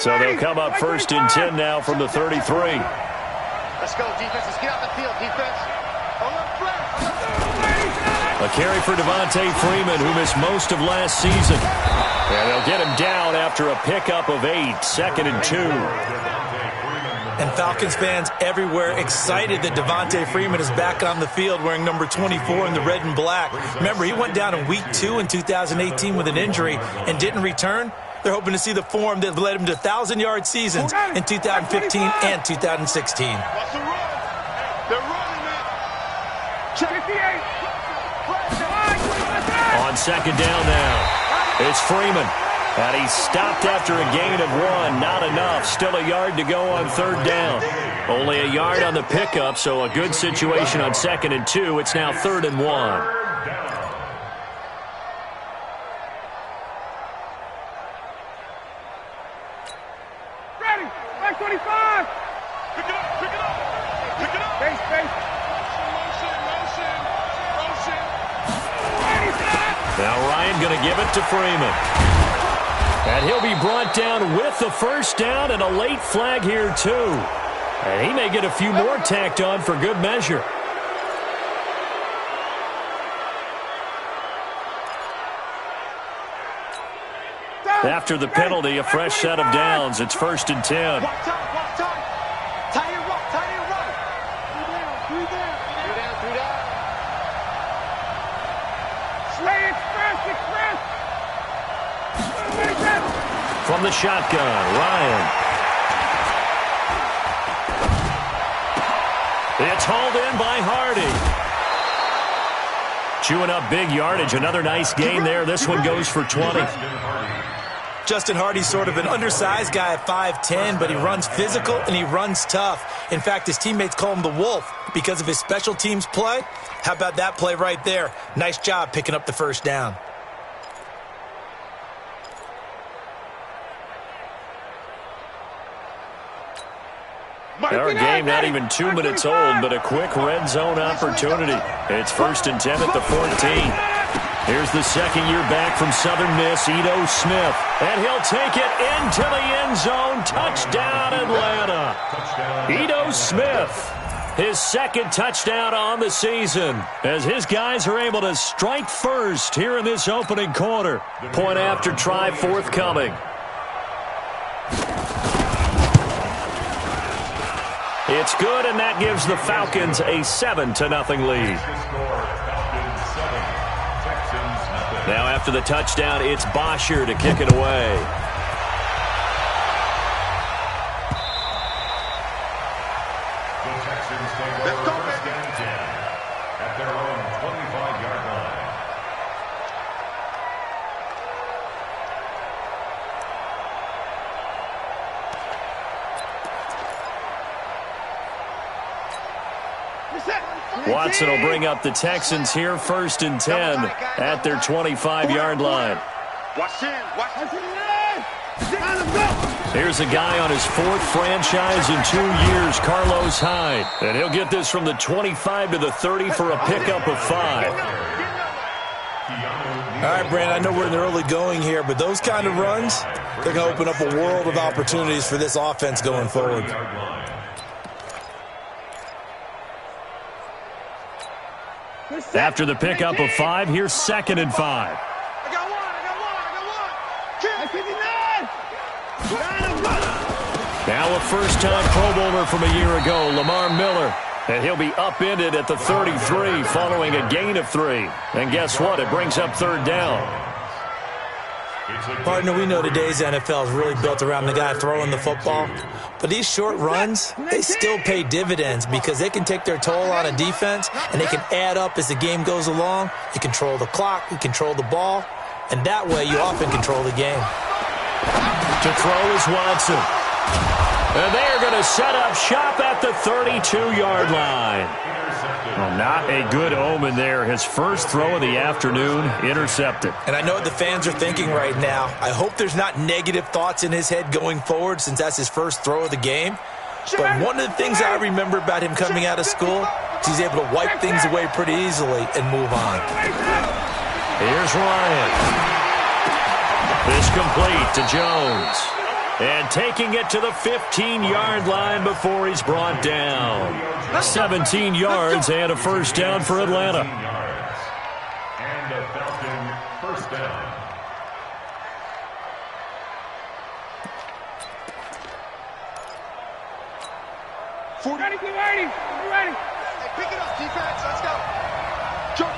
So they'll come up 1st and 10 now from the 33. Let's go, defense. Let's get out the field, defense. A carry for Devontae Freeman, who missed most of last season. And they'll get him down after a pickup of 8, 2nd and 2. And Falcons fans everywhere excited that Devontae Freeman is back on the field wearing number 24 in the red and black. Remember, he went down in week 2 in 2018 with an injury and didn't return. They're hoping to see the form that led him to 1,000-yard seasons in 2015 and 2016. They're running it. Check it. On 2nd down now, it's Freeman. And he's stopped after a gain of 1. Not enough. Still a yard to go on 3rd down. Only a yard on the pickup, so a good situation on 2nd and 2. It's now 3rd and 1. Ready. Back 25. Pick it up. Base. Motion. Now Ryan going to give it to Freeman. And he'll be brought down with the 1st down and a late flag here, too. And he may get a few more tacked on for good measure. After the penalty, a fresh set of downs. It's 1st and 10. Walk time. Tight end run. Three down. Slay express. From the shotgun, Ryan. It's hauled in by Hardy. Chewing up big yardage. Another nice gain there. This one goes for 20. Justin Hardy's sort of an undersized guy at 5'10", but he runs physical and he runs tough. In fact, his teammates call him the Wolf because of his special teams play. How about that play right there? Nice job picking up the 1st down. Our game not even 2 minutes old, but a quick red zone opportunity. It's 1st and 10 at the 14. Here's the 2nd-year back from Southern Miss, Ito Smith. And he'll take it into the end zone. Touchdown, Atlanta. Ito Smith, his 2nd touchdown on the season, as his guys are able to strike first here in this opening quarter. Point after try forthcoming. It's good, and that gives the Falcons a 7-0 lead. Now after the touchdown, it's Bosher to kick it away. Let's go, baby. At their own 25-yard line. Watson will bring up the Texans here, 1st and 10 at their 25-yard line. Here's a guy on his 4th franchise in 2 years, Carlos Hyde. And he'll get this from the 25 to the 30 for a pickup of 5. All right, Brandon, I know we're in the early going here, but those kind of runs, they're going to open up a world of opportunities for this offense going forward. After the pickup of 5, here's 2nd and 5. I got one. Now a first-time Pro Bowler from a year ago, Lamar Miller. And he'll be upended at the 33 following a gain of 3. And guess what? It brings up 3rd down. Partner, we know today's NFL is really built around the guy throwing the football. But these short runs, they still pay dividends because they can take their toll on a defense and they can add up as the game goes along. You control the clock, you control the ball, and that way you often control the game. To throw is Watson. And they are going to set up shop at the 32-yard line. Well, not a good omen there. His first throw of the afternoon, intercepted. And I know what the fans are thinking right now. I hope there's not negative thoughts in his head going forward since that's his first throw of the game. But one of the things I remember about him coming out of school is he's able to wipe things away pretty easily and move on. Here's Ryan. This complete to Jones. And taking it to the 15-yard line before he's brought down. 17 yards and a first down for Atlanta. And a Falcon first down. Ready, get ready. Get ready. Hey, pick it up, defense. Let's go. Jump.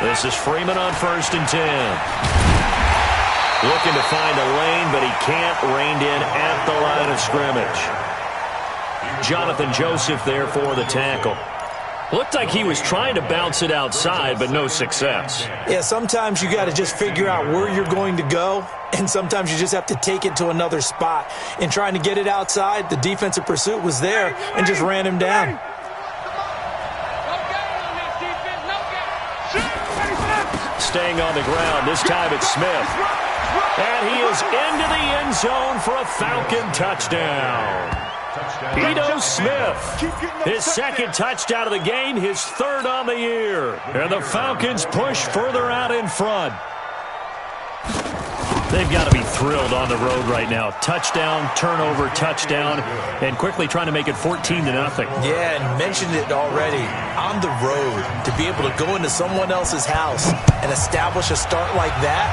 This is Freeman on 1st and 10. Looking to find a lane, but he can't. Reined in at the line of scrimmage. Jonathan Joseph there for the tackle. Looked like he was trying to bounce it outside, but no success. Yeah, sometimes you got to just figure out where you're going to go, and sometimes you just have to take it to another spot. In trying to get it outside, the defensive pursuit was there and just ran him down. Staying on the ground, this time it's Smith. And he is into the end zone for a Falcon touchdown. Ito Smith, his second touchdown of the game, his third on the year. And the Falcons push further out in front. They've got to be thrilled on the road right now. Touchdown, turnover, touchdown, and quickly trying to make it 14-0. Yeah, and mentioned it already. On the road, to be able to go into someone else's house and establish a start like that,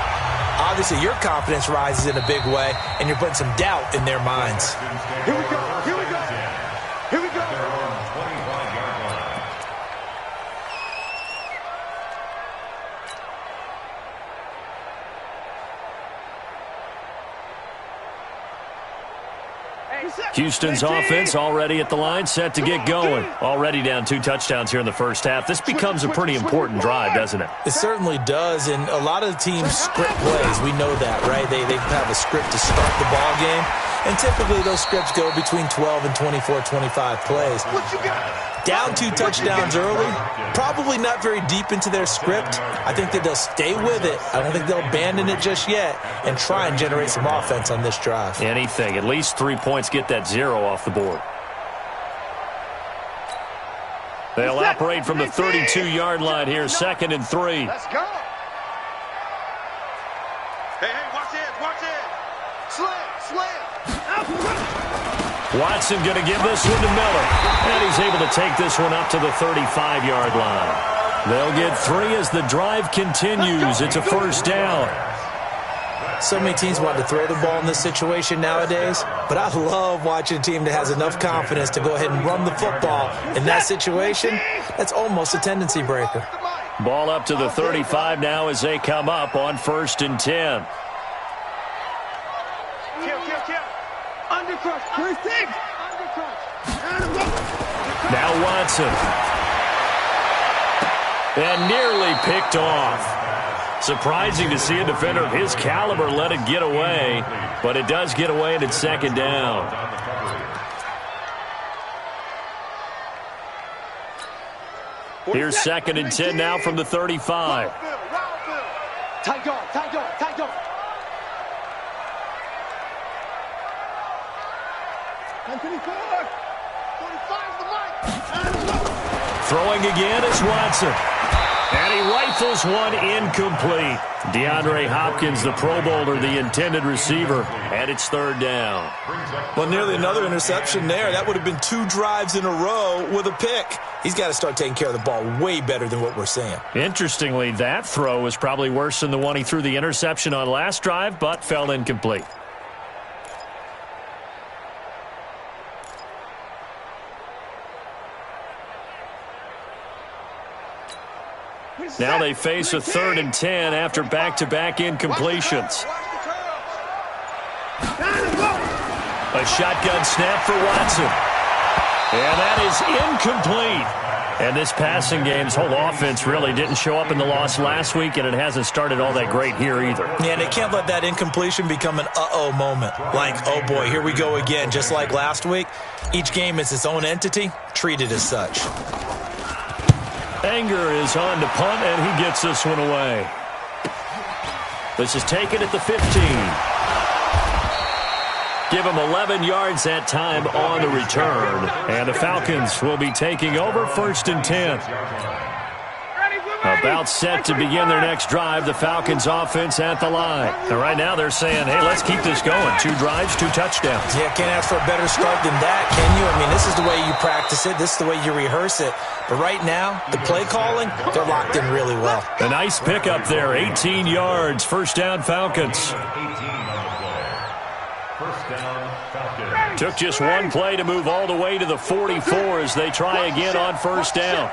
obviously your confidence rises in a big way, and you're putting some doubt in their minds. Here we go. Houston's offense already at the line, set to get going. Already down 2 touchdowns here in the first half. This becomes a pretty important drive, doesn't it? It certainly does, and a lot of the teams script plays. We know that, right? They have a script to start the ball game, and typically those scripts go between 12 and 24, 25 plays. Down 2 touchdowns early, probably not very deep into their script. I think that they'll stay with it. I don't think they'll abandon it just yet and try and generate some offense on this drive. Anything. At least 3 points, get that 0 off the board. They'll operate from the 32-yard line here, 2nd and 3. Let's go. Hey, watch it. Slam. Watson going to give this one to Miller. And he's able to take this one up to the 35-yard line. They'll get 3 as the drive continues. It's a first down. So many teams want to throw the ball in this situation nowadays, but I love watching a team that has enough confidence to go ahead and run the football. In that situation, that's almost a tendency breaker. Ball up to the 35 now as they come up on 1st and 10. Now Watson. And nearly picked off. Surprising to see a defender of his caliber let it get away, but it does get away and it's 2nd down. Here's 2nd and 10 now from the 35. Tight guard. Throwing again is Watson. And he rifles one incomplete. DeAndre Hopkins, the Pro Bowler, the intended receiver, and it's 3rd down. Well, nearly another interception there. That would have been 2 drives in a row with a pick. He's got to start taking care of the ball way better than what we're seeing. Interestingly, that throw was probably worse than the one he threw the interception on last drive, but fell incomplete. Now they face a 3rd and 10 after back-to-back incompletions. A shotgun snap for Watson. And that is incomplete. And this passing game's whole offense really didn't show up in the loss last week, and it hasn't started all that great here either. Yeah, they can't let that incompletion become an uh-oh moment. Like, oh boy, here we go again. Just like last week, each game is its own entity, treated as such. Anger is on to punt, and he gets this one away. This is taken at the 15. Give him 11 yards that time on the return. And the Falcons will be taking over 1st and 10. Ready, About set to begin their next drive, the Falcons offense at the line. And right now they're saying, hey, let's keep this going. 2 drives, 2 touchdowns. Yeah, can't ask for a better start than that, can you? I mean, this is the way you practice it. This is the way you rehearse it. But right now, the play calling, they're locked in really well. A nice pickup there, 18 yards. First down, Falcons. 18 on the play. First down, Falcons. Took just one play to move all the way to the 44 as they try again on first down.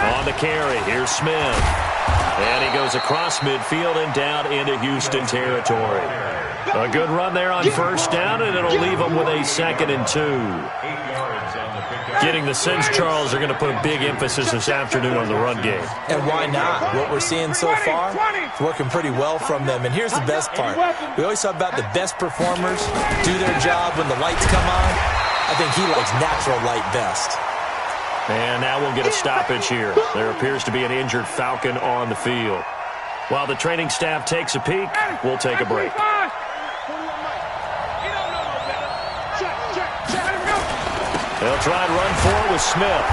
On the carry, here's Smith. And he goes across midfield and down into Houston territory. A good run there on first down, and it'll leave them with a 2nd and 2. 8 yards on the pickup. Getting the sense, Charles, are going to put a big emphasis this afternoon on the run game. And why not? What we're seeing so far, it's working pretty well from them. And here's the best part. We always talk about the best performers do their job when the lights come on. I think he likes natural light best. And now we'll get a stoppage here. There appears to be an injured Falcon on the field. While the training staff takes a peek, we'll take a break. They'll try and run for it with Smith.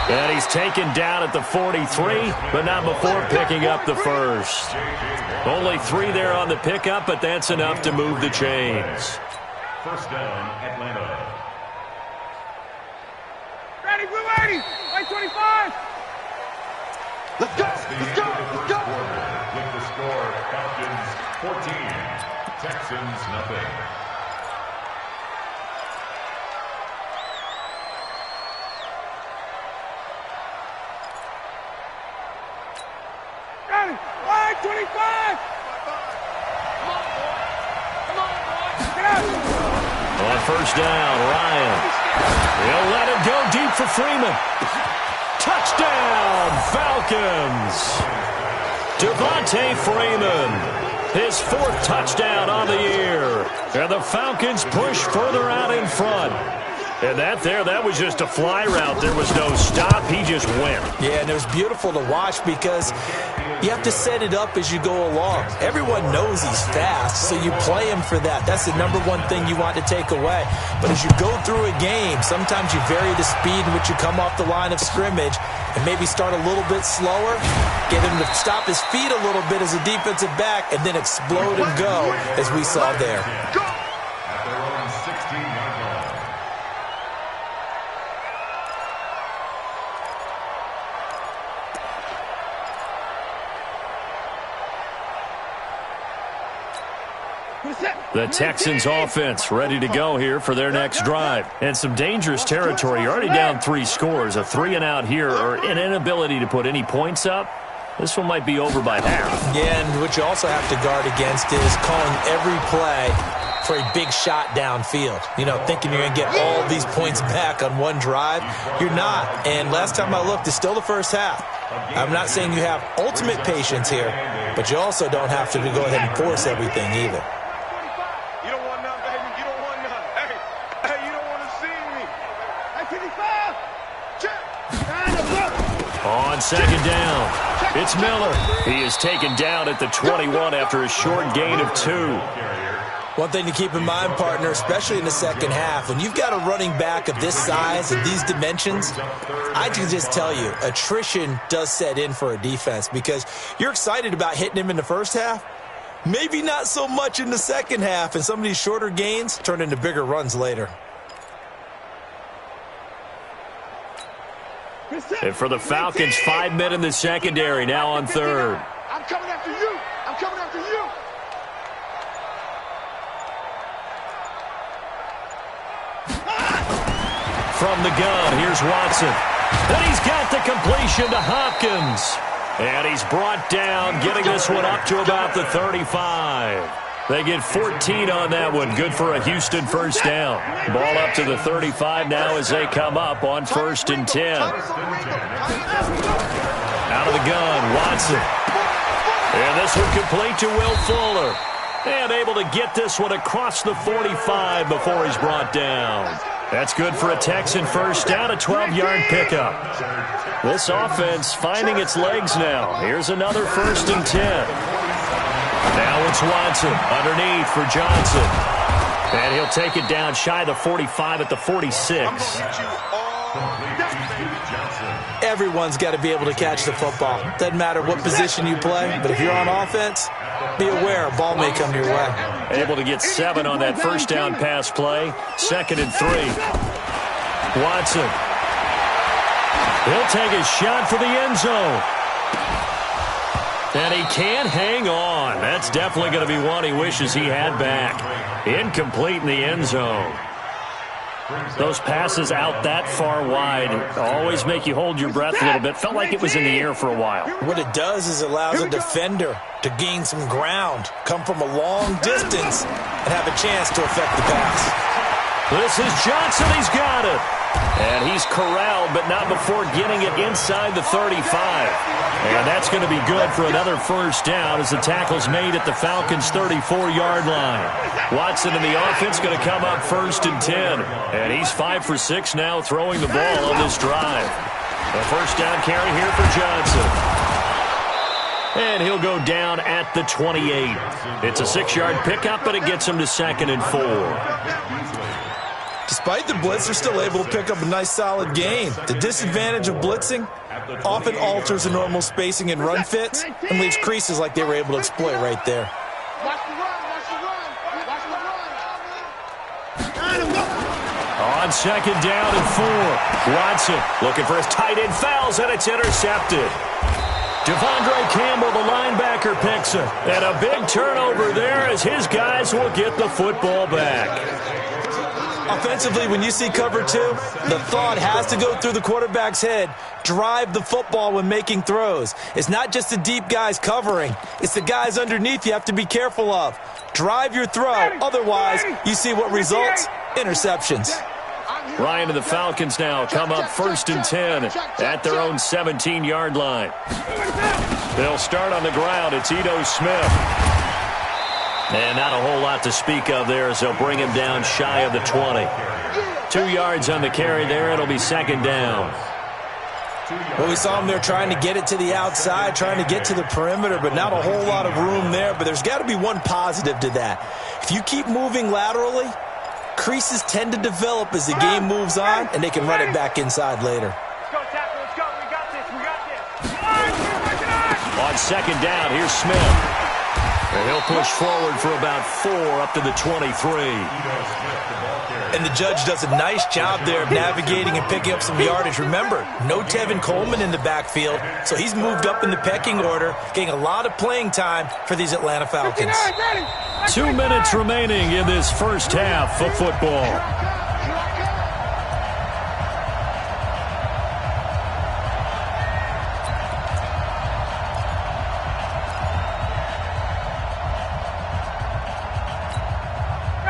And he's taken down at the 43, but not before picking up the first. Only 3 there on the pickup, but that's enough to move the chains. First down, Atlanta. Ready, we're ready. 25. Let's go. Let's go. Let's go. With the score, Falcons 14, Texans nothing. Ready. 25. Get out. On first down, Ryan. He'll let it go deep for Freeman. Touchdown, Falcons. Devontae Freeman, his 4th touchdown on the year. And the Falcons push further out in front. And that was just a fly route. There was no stop. He just went. Yeah, and it was beautiful to watch because you have to set it up as you go along. Everyone knows he's fast, so you play him for that. That's the #1 thing you want to take away. But as you go through a game, sometimes you vary the speed in which you come off the line of scrimmage and maybe start a little bit slower, get him to stop his feet a little bit as a defensive back, and then explode and go as we saw there. At their own 16-yard line. The Texans offense ready to go here for their next drive. And some dangerous territory. You're already down 3 scores. A 3 and out here or an inability to put any points up. This one might be over by half. Yeah, and what you also have to guard against is calling every play for a big shot downfield. You know, thinking you're going to get all these points back on one drive. You're not. And last time I looked, it's still the first half. I'm not saying you have ultimate patience here, but you also don't have to go ahead and force everything either. You don't want none, baby. You don't want none. Hey, you don't want to see me. Hey, 55. Check. On second down, it's Miller. He is taken down at the 21 after a short gain of 2. One thing to keep in mind, partner, especially in the second half, when you've got a running back of this size and these dimensions, I can just tell you, attrition does set in for a defense because you're excited about hitting him in the first half. Maybe not so much in the second half, and some of these shorter gains turn into bigger runs later. And for the Falcons, 5 men in the secondary, now on third. I'm coming after you. I'm coming after you. From the gun, here's Watson. And he's got the completion to Hopkins. And he's brought down, getting this one up to about the 35. They get 14 on that one. Good for a Houston first down. Ball up to the 35 now as they come up on 1st and 10. Out of the gun, Watson. And this one complete to Will Fuller. And able to get this one across the 45 before he's brought down. That's good for a Texan first down, a 12-yard pickup. This offense finding its legs now. Here's another 1st and 10. Now it's Watson underneath for Johnson. And he'll take it down shy of the 45 at the 46. Everyone's got to be able to catch the football. Doesn't matter what position you play, but if you're on offense, be aware a ball may come your way. Able to get 7 on that first down pass play. 2nd and 3. Watson. He'll take a shot for the end zone. And he can't hang on. That's definitely going to be one he wishes he had back. Incomplete in the end zone. Those passes out that far wide always make you hold your breath a little bit. Felt like it was in the air for a while. What it does is allows a defender to gain some ground, come from a long distance, and have a chance to affect the pass. This is Johnson. He's got it. And he's corralled, but not before getting it inside the 35. And that's going to be good for another first down as the tackle's made at the Falcons' 34-yard line. Watson and the offense going to come up 1st and 10. And he's 5 for 6 now throwing the ball on this drive. A first down carry here for Johnson. And he'll go down at the 28. It's a 6-yard pickup, but it gets him to 2nd and 4. Despite the blitz, they're still able to pick up a nice, solid gain. The disadvantage of blitzing often alters the normal spacing and run fits and leaves creases like they were able to exploit right there. Watch the run, watch the run, watch the run. On 2nd down and 4. Watson looking for his tight end, fouls, and it's intercepted. Devondre Campbell, the linebacker, picks it. And a big turnover there as his guys will get the football back. Offensively, when you see cover 2, the thought has to go through the quarterback's head. Drive the football when making throws. It's not just the deep guys covering. It's the guys underneath you have to be careful of. Drive your throw. Otherwise, you see what results? Interceptions. Ryan and the Falcons now come up 1st and 10 at their own 17-yard line. They'll start on the ground. It's Ito Smith. And not a whole lot to speak of there as they'll bring him down shy of the 20. 2 yards on the carry there. It'll be 2nd down. Well, we saw him there trying to get it to the outside, trying to get to the perimeter, but not a whole lot of room there. But there's got to be one positive to that. If you keep moving laterally, creases tend to develop as the game moves on, and they can run it back inside later. Let's go, tackle, let's go. We got this, we got this. On 2nd down, here's Smith. And he'll push forward for about 4 up to the 23. And the judge does a nice job there of navigating and picking up some yardage. Remember, no Tevin Coleman in the backfield, so he's moved up in the pecking order, getting a lot of playing time for these Atlanta Falcons. 2 minutes remaining in this first half of football.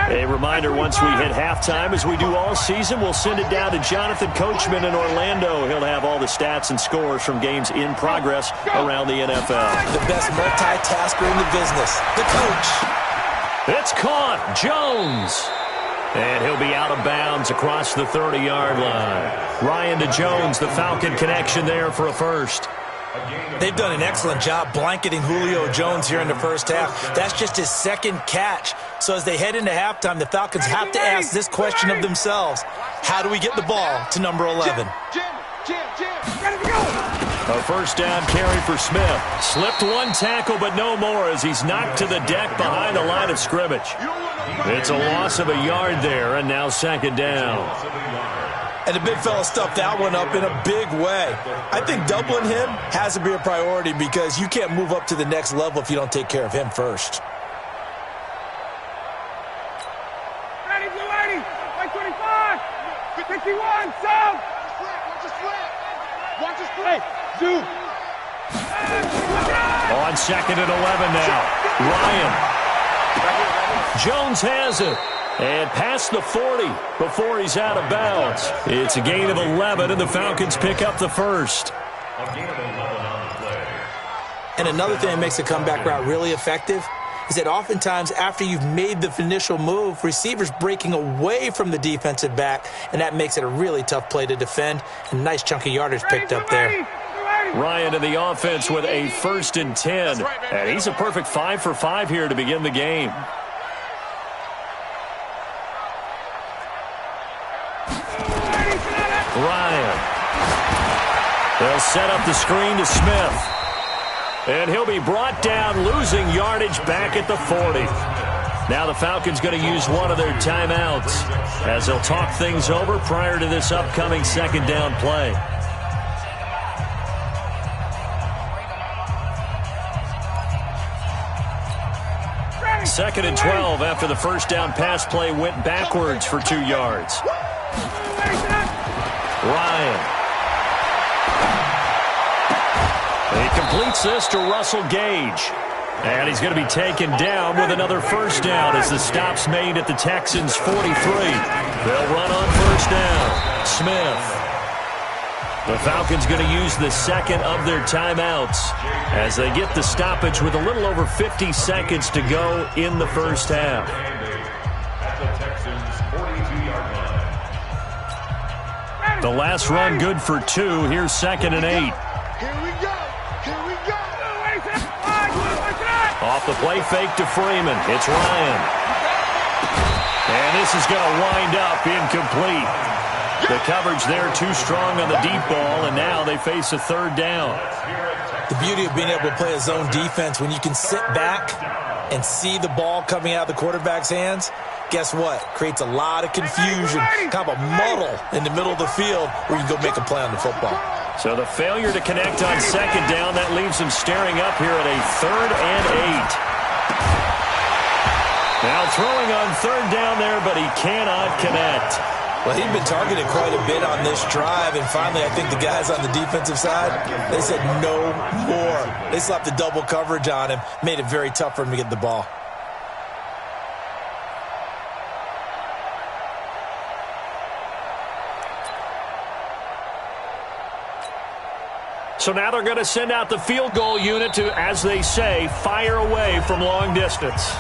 A reminder, once we hit halftime, as we do all season, we'll send it down to Jonathan Coachman in Orlando. He'll have all the stats and scores from games in progress around the NFL. The best multitasker in the business, the coach. It's caught. Jones. And he'll be out of bounds across the 30-yard line. Ryan to Jones, the Falcon connection there for a first. They've done an excellent job blanketing Julio Jones here in the first half. That's just his 2nd catch. So as they head into halftime, the Falcons have to ask this question of themselves. How do we get the ball to number 11? A first down carry for Smith. Slipped one tackle, but no more as he's knocked to the deck behind the line of scrimmage. It's a loss of a yard there, and now 2nd down. And the big fella stuffed that one up in a big way. I think doubling him has to be a priority because you can't move up to the next level if you don't take care of him first. Ready, blue 80, 125, 51, south. Watch the split. Zoom. On 2nd and 11 now. Ryan. Jones has it. And past the 40 before he's out of bounds. It's a gain of 11, and the Falcons pick up the first. And another thing that makes the comeback route really effective is that oftentimes after you've made the initial move, receivers breaking away from the defensive back, and that makes it a really tough play to defend. A nice chunk of yardage picked up there. Ryan in the offense with a 1st and 10. And he's a perfect 5 for 5 here to begin the game. Ryan. They'll set up the screen to Smith. And he'll be brought down, losing yardage back at the 40. Now the Falcons going to use one of their timeouts as they'll talk things over prior to this upcoming second down play. Second and 12 after the first down pass play went backwards for 2 yards. Ryan. He completes this to Russell Gage. And he's going to be taken down with another first down as the stop's made at the Texans' 43. They'll run on first down. Smith. The Falcons going to use the second of their timeouts as they get the stoppage with a little over 50 seconds to go in the first half. The last run good for 2. Here's second and 8. Here we go. Here we go. Off the play fake to Freeman. It's Ryan. And this is going to wind up incomplete. The coverage there too strong on the deep ball, and now they face a third down. The beauty of being able to play a zone defense, when you can sit back and see the ball coming out of the quarterback's hands, guess what? Creates a lot of confusion, kind of a muddle in the middle of the field where you can go make a play on the football. So the failure to connect on second down, that leaves him staring up here at a third and 8. Now throwing on third down there, but he cannot connect. Well, he'd been targeted quite a bit on this drive, and finally I think the guys on the defensive side, they said no more. They slapped the double coverage on him, made it very tough for him to get the ball. So now they're going to send out the field goal unit to, as they say, fire away from long distance.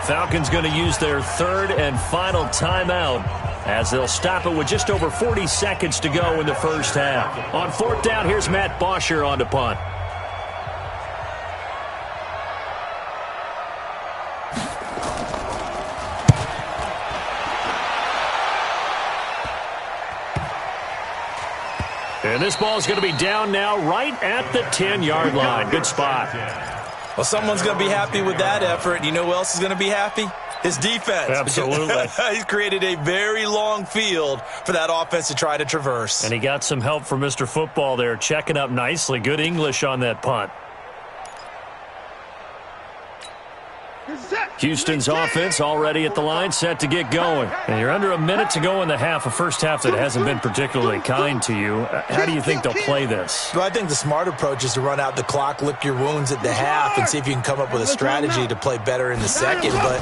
Falcons going to use their third and final timeout as they'll stop it with just over 40 seconds to go in the first half. On fourth down, here's Matt Bosher on to punt. And this ball is going to be down now right at the 10-yard line. Good spot. Well, someone's going to be happy with that effort. You know who else is going to be happy? His defense. Absolutely. He's created a very long field for that offense to try to traverse. And he got some help from Mr. Football there, checking up nicely. Good English on that punt. Houston's offense already at the line, set to get going. And you're under a minute to go in the half, a first half that hasn't been particularly kind to you. How do you think they'll play this? Well, I think the smart approach is to run out the clock, lick your wounds at the half, and see if you can come up with a strategy to play better in the second. But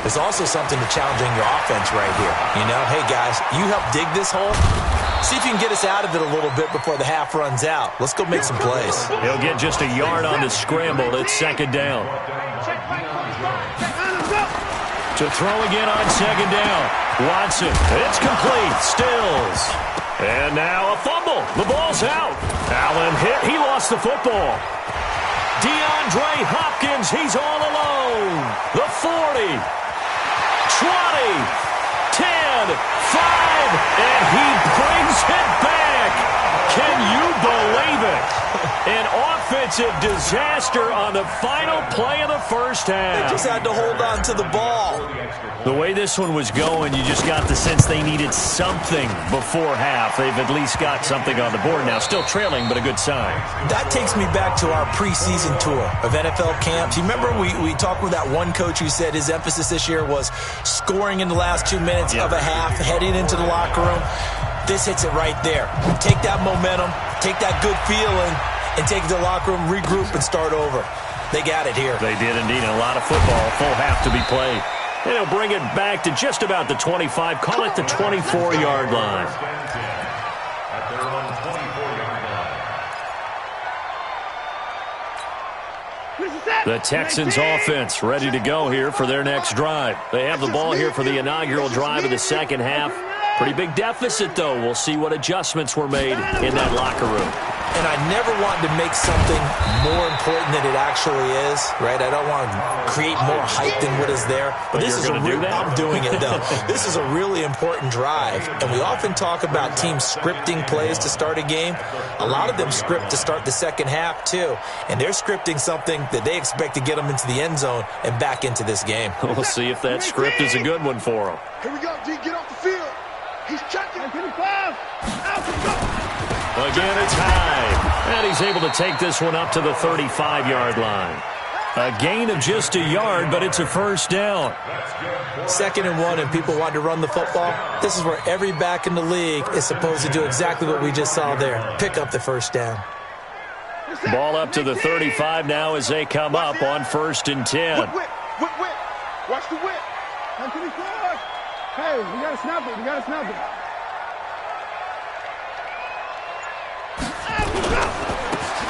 there's also something to challenging your offense right here. You know, hey, guys, you help dig this hole. See if you can get us out of it a little bit before the half runs out. Let's go make some plays. He'll get just a yard on the scramble. It's second down. To throw again on second down. Watson. It's complete. Stills. And now a fumble. The ball's out. Allen hit. He lost the football. DeAndre Hopkins. He's all alone. The 40. 20. 10. 5. And he brings it back. Can you believe it? An offensive disaster on the final play of the first half. They just had to hold on to the ball. The way this one was going, you just got the sense they needed something before half. They've at least got something on the board now. Still trailing, but a good sign. That takes me back to our preseason tour of NFL camps. You remember we talked with that one coach who said his emphasis this year was scoring in the last 2 minutes of a half, heading into the locker room. This hits it right there. Take that momentum, take that good feeling, and take it to the locker room, regroup, and start over. They got it here. They did indeed. A lot of football, full half to be played. And he'll bring it back to just about the 25. Call it the 24-yard line. The Texans offense ready to go here for their next drive. They have the ball here for the inaugural drive of the second half. Pretty big deficit, though. We'll see what adjustments were made in that locker room. And I never want to make something more important than it actually is, right? I don't want to create more hype than what is there. But this is I'm doing it, though. This is a really important drive. And we often talk about teams scripting plays to start a game. A lot of them script to start the second half, too. And they're scripting something that they expect to get them into the end zone and back into this game. We'll see if that script is a good one for them. Here we go, D. Get off the field. He's checking. 25. Again, it's high. And he's able to take this one up to the 35-yard line. A gain of just a yard, but it's a first down. 2nd and 1, and people want to run the football. This is where every back in the league is supposed to do exactly what we just saw there. Pick up the first down. Ball up to the 35 now as they come up on 1st and 10. Whip. Watch the whip. 24. Hey, we got to snap it. We got to snap it.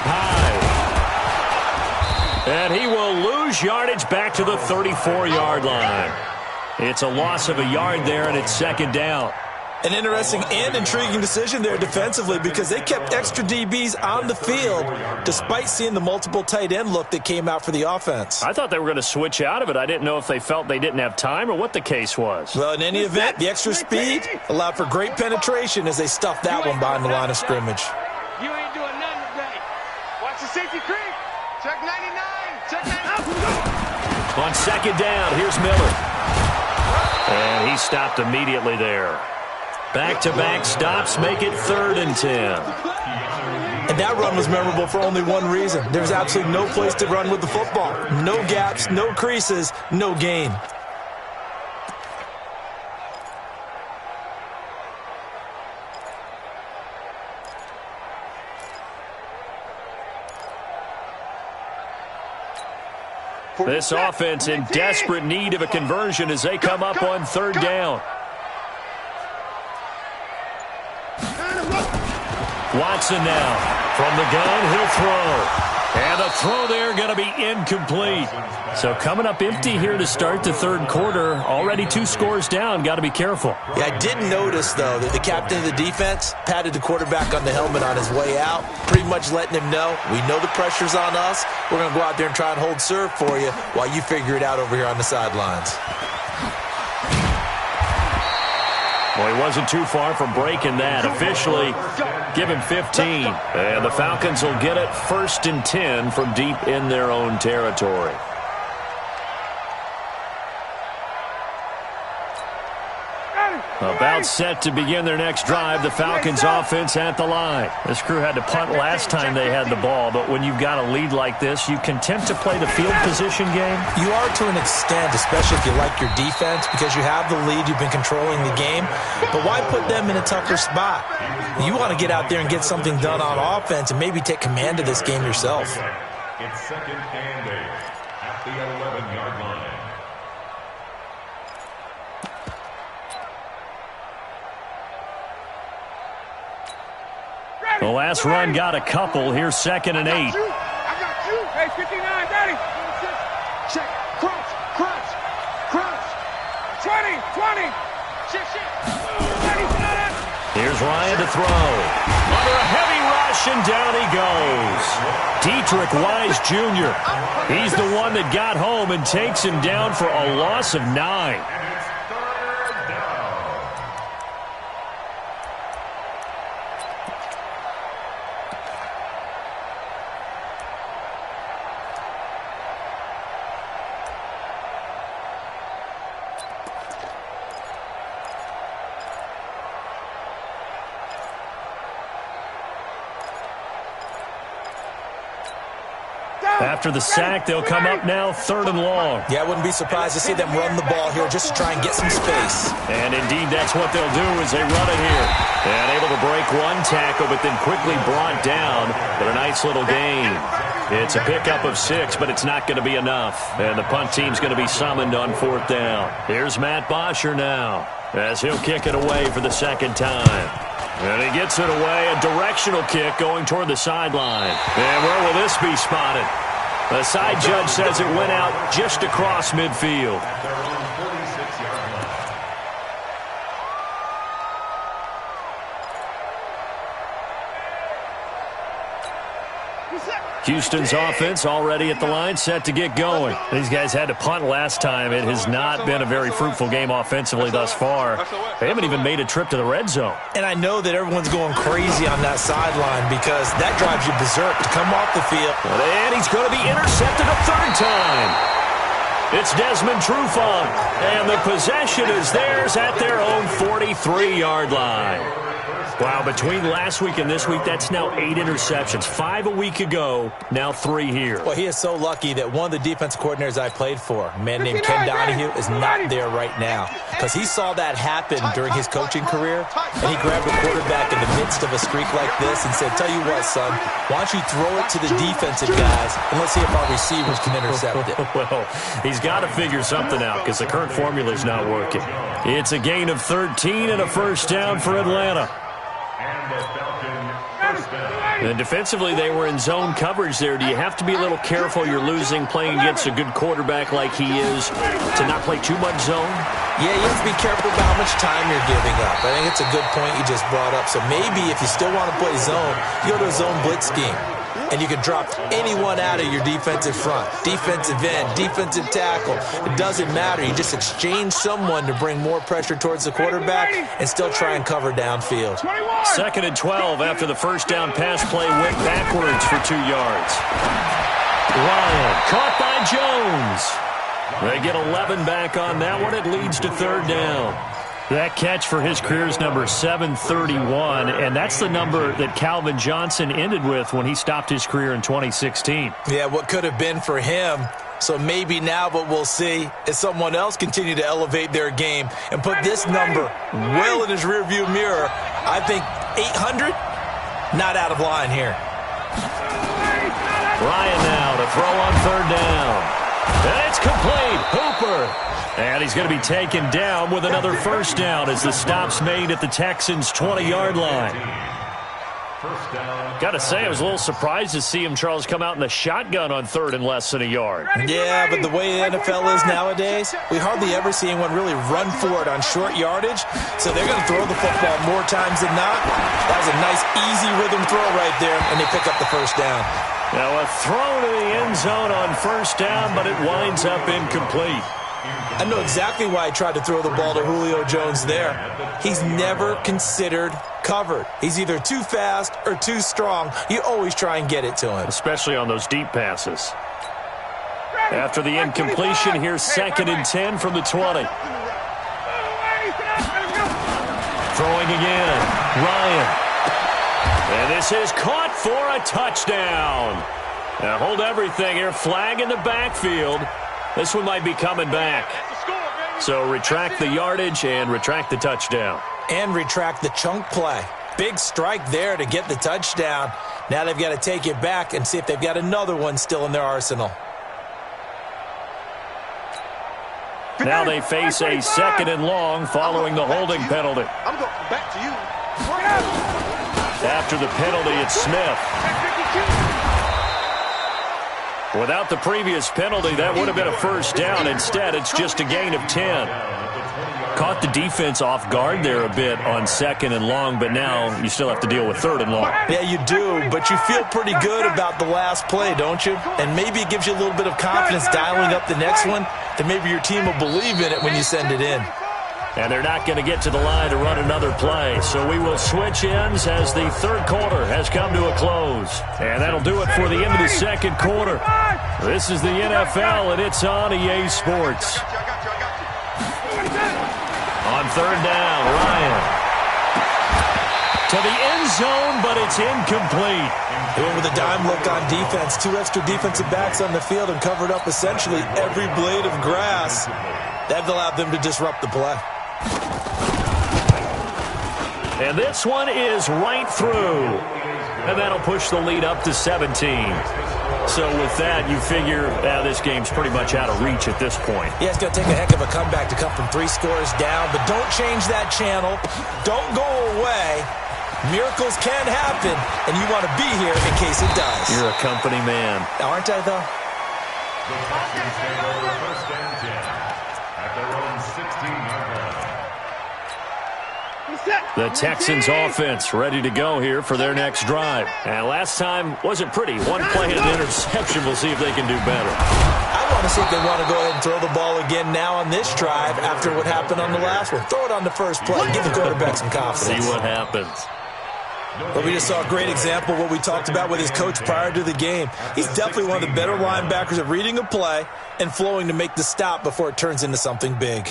High. And he will lose yardage back to the 34-yard line. It's a loss of a yard there, and it's 2nd down. An interesting and intriguing decision there defensively because they kept extra DBs on the field despite seeing the multiple tight end look that came out for the offense. I thought they were going to switch out of it. I didn't know if they felt they didn't have time or what the case was. Well, in any event, the extra speed allowed for great penetration as they stuffed that one behind the line of scrimmage. You ain't doing nothing today. Watch the safety creep. Check 99. Check 99. On 2nd down, here's Miller. And he stopped immediately there. Back-to-back stops make it 3rd and 10. And that run was memorable for only one reason. There's absolutely no place to run with the football. No gaps, no creases, no gain. This offense in desperate need of a conversion as they come up on 3rd down. Watson now. From the gun, he'll throw. And the throw there going to be incomplete. So coming up empty here to start the 3rd quarter. Already 2 scores down. Got to be careful. Yeah, I did notice, though, that the captain of the defense patted the quarterback on the helmet on his way out, pretty much letting him know, we know the pressure's on us. We're going to go out there and try and hold serve for you while you figure it out over here on the sidelines. Well, he wasn't too far from breaking that. Officially, give him 15. And the Falcons will get it 1st and 10 from deep in their own territory. About set to begin their next drive, the Falcons offense at the line. This crew had to punt last time they had the ball, but when you've got a lead like this, you can attempt to play the field position game. You are to an extent, especially if you like your defense, because you have the lead, you've been controlling the game. But why put them in a tougher spot? You want to get out there and get something done on offense and maybe take command of this game yourself. It's 2nd and 8 at the 11-yard line. The last run got a couple. Here's 2nd and 8. I got you. Hey, 59, Daddy. Check. Crunch. 20. Shit. Daddy, got it. Here's Ryan to throw. Under a heavy rush, and down he goes. Dietrich Wise Jr. He's the one that got home and takes him down for a loss of 9. After the sack, they'll come up now 3rd and long. Yeah, I wouldn't be surprised to see them run the ball here just to try and get some space. And indeed, that's what they'll do as they run it here. And able to break one tackle, but then quickly brought down. But a nice little gain. It's a pickup of 6, but it's not going to be enough. And the punt team's going to be summoned on 4th down. Here's Matt Bosher now as he'll kick it away for the 2nd time. And he gets it away, a directional kick going toward the sideline. And where will this be spotted? The side judge says it went out just across midfield. Houston's offense already at the line, set to get going. These guys had to punt last time. It has not been a very fruitful game offensively thus far. They haven't even made a trip to the red zone. And I know that everyone's going crazy on that sideline because that drives you berserk to come off the field. And he's going to be intercepted a third time. It's Desmond Trufant, and the possession is theirs at their own 43-yard line. Wow, between last week and this week, that's now 8 interceptions. 5 a week ago, now 3 here. Well, he is so lucky that one of the defense coordinators I played for, a man named Ken Donahue, is not there right now. Because he saw that happen during his coaching career, and he grabbed a quarterback in the midst of a streak like this and said, tell you what, son, why don't you throw it to the defensive guys, and let's see if our receivers can intercept it. Well, he's got to figure something out because the current formula is not working. It's a gain of 13 and a first down for Atlanta. And defensively, they were in zone coverage there. Do you have to be a little careful you're losing playing against a good quarterback like he is to not play too much zone? Yeah, you have to be careful about how much time you're giving up. I think it's a good point you just brought up. So maybe if you still want to play zone, you go to a zone blitz scheme. And you can drop anyone out of your defensive front, defensive end, defensive tackle. It doesn't matter. You just exchange someone to bring more pressure towards the quarterback and still try and cover downfield. 2nd and 12 after the first down pass play went backwards for 2 yards. Ryan caught by Jones. They get 11 back on that one. It leads to 3rd down. That catch for his career is number 731, and that's the number that Calvin Johnson ended with when he stopped his career in 2016. Yeah, what could have been for him. So maybe now what we'll see is someone else continue to elevate their game and put this number well in his rearview mirror. I think 800, not out of line here. Ryan now to throw on 3rd down. And it's complete. Hooper. And he's going to be taken down with another first down as the stop's made at the Texans' 20-yard line. Got to say, I was a little surprised to see him, Charles, come out in the shotgun on 3rd and less than a yard. Yeah, but the way the NFL is nowadays, we hardly ever see anyone really run for it on short yardage. So they're going to throw the football more times than not. That was a nice, easy rhythm throw right there, and they pick up the first down. Now a throw to the end zone on first down, but it winds up incomplete. I know exactly why I tried to throw the ball to Julio Jones there. He's never considered covered. He's either too fast or too strong. You always try and get it to him. Especially on those deep passes. After the incompletion, here's 2nd and 10 from the 20. Throwing again. Ryan. And this is caught for a touchdown. Now hold everything here. Flag in the backfield. This one might be coming back. So retract the yardage and retract the touchdown. And retract the chunk play. Big strike there to get the touchdown. Now they've got to take it back and see if they've got another one still in their arsenal. Now they face a 2nd and long following the holding penalty. I'm going back to you. After the penalty, it's Smith. Without the previous penalty, that would have been a first down. Instead, it's just a gain of 10. Caught the defense off guard there a bit on 2nd and long, but now you still have to deal with 3rd and long. Yeah, you do, but you feel pretty good about the last play, don't you? And maybe it gives you a little bit of confidence dialing up the next one, that maybe your team will believe in it when you send it in. And they're not going to get to the line to run another play. So we will switch ends as the 3rd quarter has come to a close. And that'll do it for the end of the 2nd quarter. This is the NFL, and it's on EA Sports. On 3rd down, Ryan. To the end zone, but it's incomplete. They went with a dime look on defense. 2 extra defensive backs on the field and covered up essentially every blade of grass. That allowed them to disrupt the play. And this one is right through. And that'll push the lead up to 17. So with that, you figure this game's pretty much out of reach at this point. Yeah, it's going to take a heck of a comeback to come from 3 scores down. But don't change that channel. Don't go away. Miracles can happen, and you want to be here in case it does. You're a company man. Aren't I, though? The Texans take over 1st and 10 at their own 16-yard line. The Texans offense ready to go here for their next drive. And last time wasn't pretty. One play and an interception. We'll see if they can do better. I want to see if they want to go ahead and throw the ball again now on this drive after what happened on the last one. Throw it on the first play. Give the quarterback some confidence. See what happens. Well, we just saw a great example of what we talked about with his coach prior to the game. He's definitely one of the better linebackers at reading a play and flowing to make the stop before it turns into something big.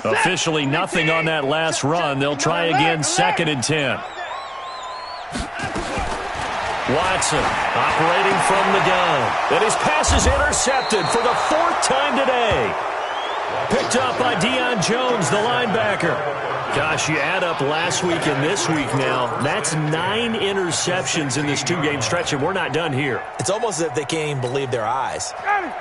Officially nothing on that last run. They'll try again, 2nd and 10. Watson operating from the gun. And his pass is intercepted for the 4th time today. Picked up by Deion Jones, the linebacker. Gosh, you add up last week and this week now. That's 9 interceptions in this 2-game stretch, and we're not done here. It's almost as if they can't even believe their eyes.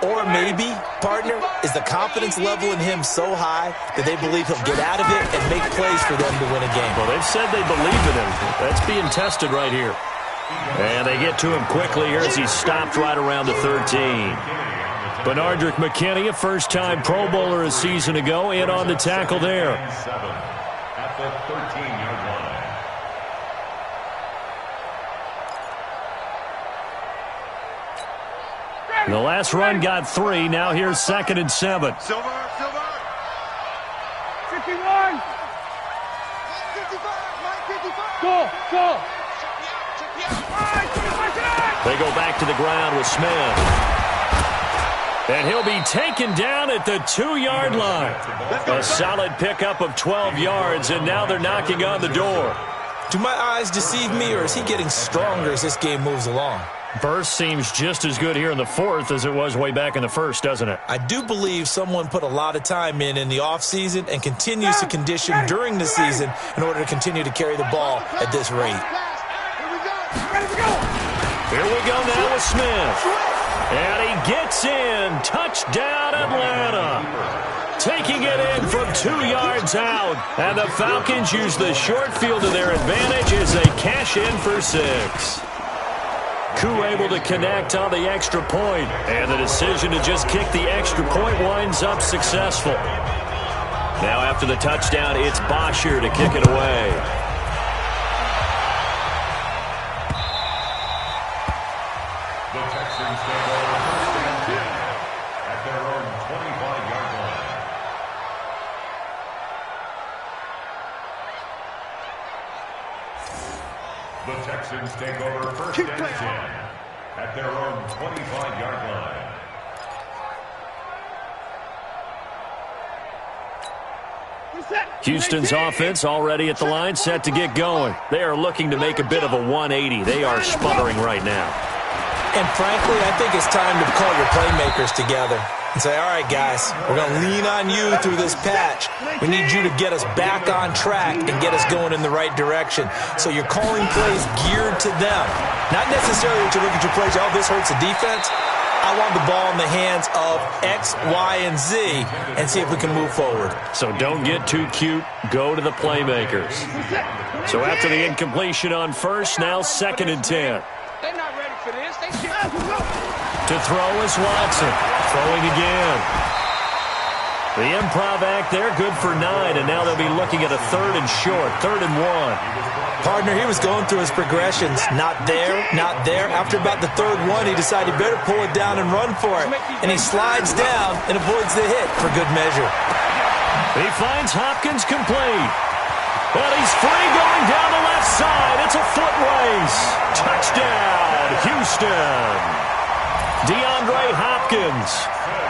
Or maybe, partner, is the confidence level in him so high that they believe he'll get out of it and make plays for them to win a game. Well, they've said they believe in him. That's being tested right here. And they get to him quickly here as he's stopped right around the 13. Benardrick McKinney, a first-time Pro Bowler a season ago, in on the tackle there. At the 13-yard line. The last run got 3. Now here's 2nd and 7. Silver. 51. 55. Go. They go back to the ground with Smith. And he'll be taken down at the 2-yard line. A solid pickup of 12 yards, and now they're knocking on the door. Do my eyes deceive me, or is he getting stronger as this game moves along? Burst seems just as good here in the 4th as it was way back in the 1st, doesn't it? I do believe someone put a lot of time in the offseason and continues to condition during the season in order to continue to carry the ball at this rate. Here we go now with Smith. And he gets in. Touchdown, Atlanta. Taking it in from 2 yards out. And the Falcons use the short field to their advantage as they cash in for 6. Koo able to connect on the extra point. And the decision to just kick the extra point winds up successful. Now after the touchdown, it's Bosher to kick it away. The Texans take over 1st and 10 at their own 25-yard line. Houston's offense already at the line, set to get going. They are looking to make a bit of a 180. They are sputtering right now. And frankly, I think it's time to call your playmakers together and say, all right, guys, we're going to lean on you through this patch. We need you to get us back on track and get us going in the right direction. So you're calling plays geared to them. Not necessarily to look at your plays, oh, this hurts the defense. I want the ball in the hands of X, Y, and Z and see if we can move forward. So don't get too cute. Go to the playmakers. So after the incompletion on 1st, now 2nd and 10. They're not ready for this. To throw is Watson. Throwing again. The improv act there, good for 9, and now they'll be looking at a 3rd and short, 3rd and 1. Partner, he was going through his progressions. Not there, not there. After about the 3rd one, he decided he better pull it down and run for it. And he slides down and avoids the hit for good measure. He finds Hopkins complete. And he's free going down the left side. It's a foot race. Touchdown, Houston. DeAndre Hopkins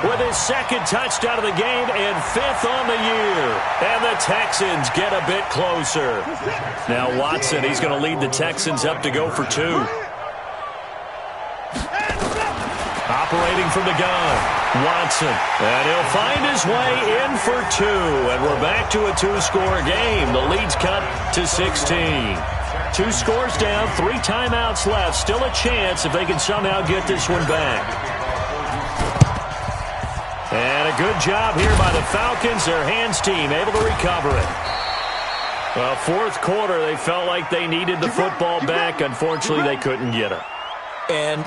with his 2nd touchdown of the game and 5th on the year. And the Texans get a bit closer. Now Watson, he's going to lead the Texans up to go for 2. Operating from the gun, Watson. And he'll find his way in for 2. And we're back to a 2-score game. The lead's cut to 16. 2 scores down, 3 timeouts left. Still a chance if they can somehow get this one back. And a good job here by the Falcons. Their hands team able to recover it. Well, fourth quarter, they felt like they needed the football back. Unfortunately, they couldn't get it. And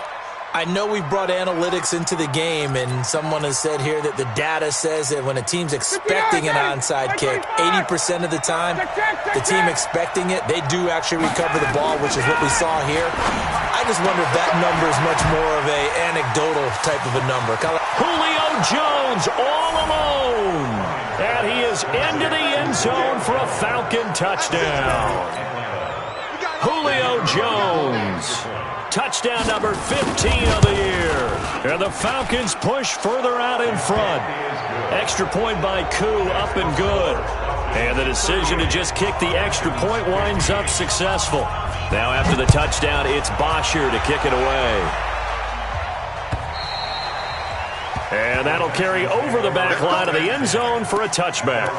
I know we brought analytics into the game, and someone has said here that the data says that when a team's expecting an onside kick, 80% of the time, the team expecting it, they do actually recover the ball, which is what we saw here. I just wonder if that number is much more of a anecdotal type of a number. Julio Jones all alone, and he is into the end zone for a Falcon touchdown. Julio Jones. Touchdown number 15 of the year. And the Falcons push further out in front. Extra point by Koo, up and good. And the decision to just kick the extra point winds up successful. Now after the touchdown, it's Bosher to kick it away. And that'll carry over the back line of the end zone for a touchback.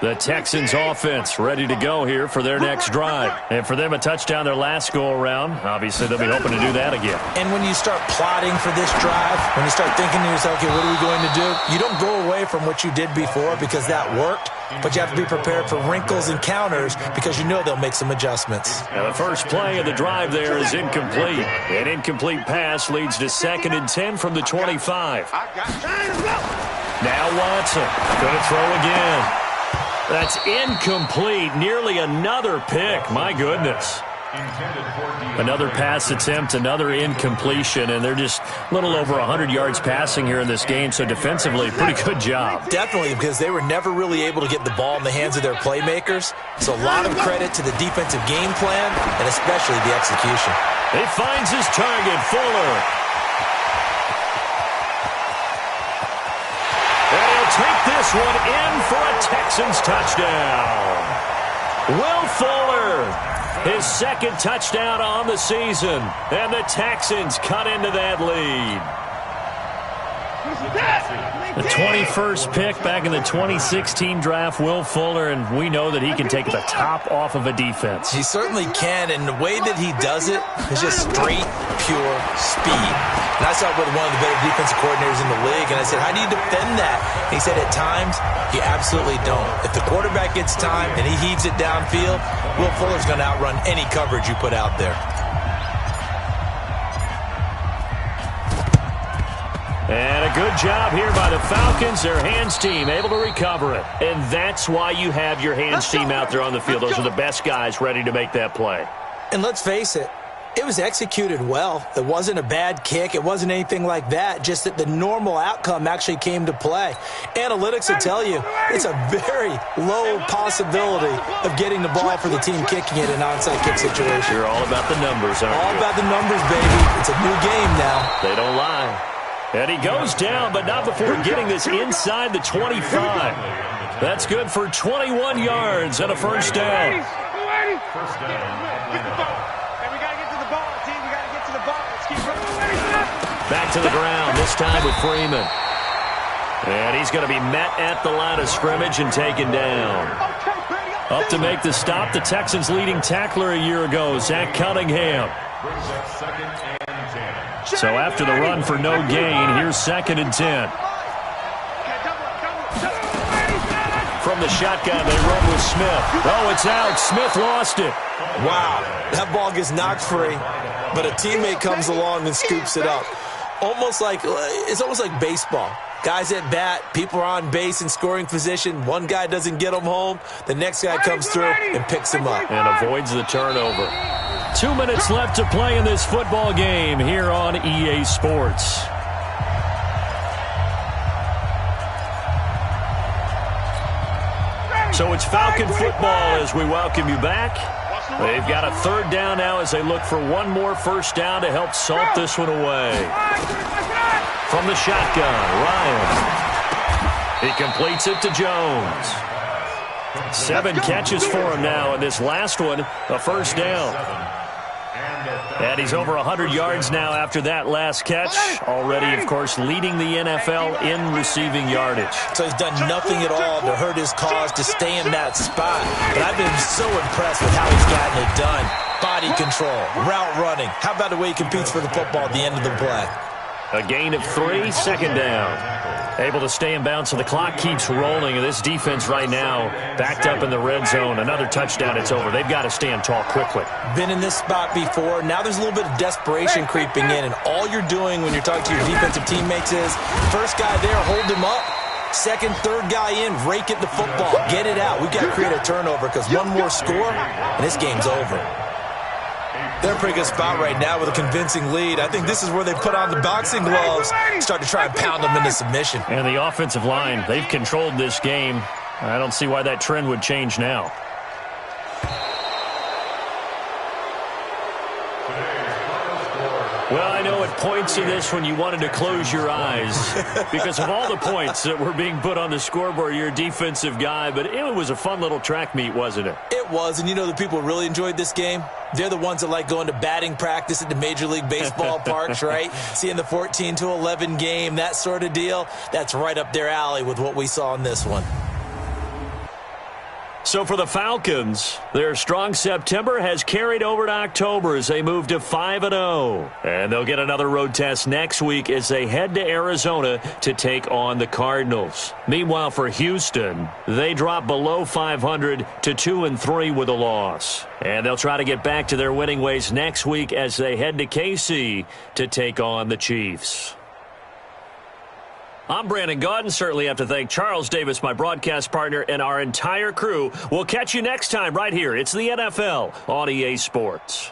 The Texans offense ready to go here for their next drive. And for them, a touchdown their last go-around. Obviously, they'll be hoping to do that again. And when you start plotting for this drive, when you start thinking to yourself, okay, what are we going to do? You don't go away from what you did before because that worked, but you have to be prepared for wrinkles and counters because you know they'll make some adjustments. Now the first play of the drive there is incomplete. An incomplete pass leads to 2nd and 10 from the 25. Now Watson going to throw again. That's incomplete. Nearly another pick. My goodness. Another pass attempt, another incompletion, and they're just a little over 100 yards passing here in this game, so defensively, pretty good job. Definitely, because they were never really able to get the ball in the hands of their playmakers, so a lot of credit to the defensive game plan and especially the execution. He finds his target, Fuller. Take this one in for a Texans touchdown. Will Fuller, his 2nd touchdown on the season, and the Texans cut into that lead. The 21st pick back in the 2016 draft, Will Fuller, and we know that he can take the top off of a defense. He certainly can, and the way that he does it is just straight, pure speed. And I saw it with one of the better defensive coordinators in the league, and I said, how do you defend that? And he said, at times, you absolutely don't. If the quarterback gets time and he heaves it downfield, Will Fuller's going to outrun any coverage you put out there. And a good job here by the Falcons. Their hands team able to recover it. And that's why you have your hands team out there on the field. Those are the best guys ready to make that play. And let's face it, it was executed well. It wasn't a bad kick. It wasn't anything like that. Just that the normal outcome actually came to play. Analytics will tell you it's a very low possibility of getting the ball for the team kicking it in an onside kick situation. You're all about the numbers, aren't you? All about the numbers, baby. It's a new game now. They don't lie. And he goes down, but not before getting this inside the 25. That's good for 21 yards and a first down. First down. And we got to get to the ball, team. We got to get to the ball. Let's keep running. Back to the ground, this time with Freeman. And he's going to be met at the line of scrimmage and taken down. Up to make the stop, the Texans' leading tackler a year ago, Zach Cunningham. Brings up 2nd and 10. So after the run for no gain, here's 2nd and 10. From the shotgun, they run with Smith. Oh, it's out. Smith lost it. Wow, that ball gets knocked free, but a teammate comes along and scoops it up. It's almost like baseball. Guys at bat, people are on base in scoring position. One guy doesn't get them home. The next guy comes through and picks him up. And avoids the turnover. 2 minutes left to play in this football game here on EA Sports. So it's Falcon football as we welcome you back. They've got a 3rd down now as they look for one more first down to help salt this one away. From the shotgun, Ryan. He completes it to Jones. 7 catches for him now, and this last one, a first down. And he's over 100 yards now after that last catch. Already, of course, leading the NFL in receiving yardage. So he's done nothing at all to hurt his cause, to stay in that spot. But I've been so impressed with how he's gotten it done. Body control, route running. How about the way he competes for the football at the end of the play? A gain of 3, second down. Able to stay in bounds, so the clock keeps rolling. And this defense right now backed up in the red zone. Another touchdown, it's over. They've got to stand tall quickly. Been in this spot before. Now there's a little bit of desperation creeping in. And all you're doing when you're talking to your defensive teammates is, first guy there, hold him up. Second, third guy in, rake at the football. Get it out. We've got to create a turnover because one more score, and this game's over. They're in a pretty good spot right now with a convincing lead. I think this is where they put on the boxing gloves, start to try and pound them into submission. And the offensive line, they've controlled this game. I don't see why that trend would change now. Well, I know at points in this when you wanted to close your eyes because of all the points that were being put on the scoreboard. You're a defensive guy, but it was a fun little track meet, wasn't it? It was, and you know the people who really enjoyed this game? They're the ones that like going to batting practice at the Major League Baseball parks, right? Seeing the 14-11 game, that sort of deal. That's right up their alley with what we saw in this one. So for the Falcons, their strong September has carried over to October as they move to 5-0. And they'll get another road test next week as they head to Arizona to take on the Cardinals. Meanwhile, for Houston, they drop below 500 to 2-3 with a loss. And they'll try to get back to their winning ways next week as they head to KC to take on the Chiefs. I'm Brandon Gaudin. Certainly have to thank Charles Davis, my broadcast partner, and our entire crew. We'll catch you next time right here. It's the NFL on EA Sports.